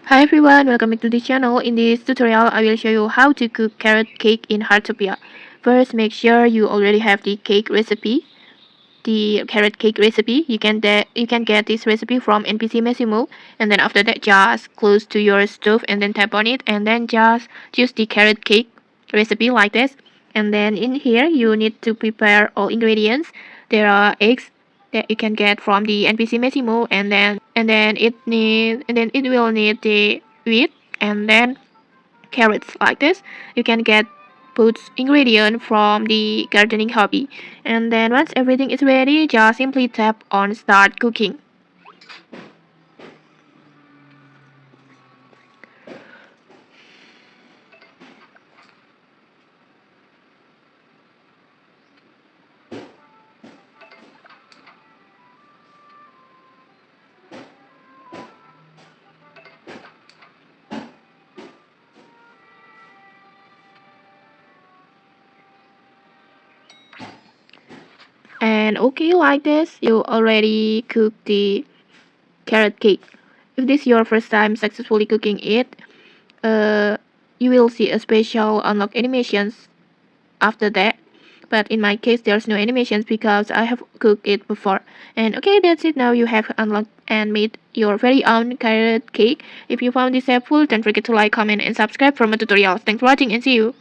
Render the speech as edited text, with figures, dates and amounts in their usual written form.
Hi everyone, welcome back to the channel. In this tutorial, I will show you how to cook carrot cake in Heartopia. First, make sure you already have the cake recipe, the carrot cake recipe. You can get this recipe from NPC Massimo, and then after that, just close to your stove and then tap on it, and then just choose the carrot cake recipe like this. And then in here, you need to prepare all ingredients. There are eggs that you can get from the NPC Massimo, and then it will need the wheat and then carrots like this. You can get both ingredient from the gardening hobby. And then once everything is ready, just simply tap on start cooking. And okay, like this, you already cooked the carrot cake. If this is your first time successfully cooking it, uh, you will see a special unlock animations after that. But in my case, there's no animations because I have cooked it before. And okay, that's it. Now you have unlocked and made your very own carrot cake. If you found this helpful, don't forget to like, comment, and subscribe for more tutorials. Thanks for watching and see you.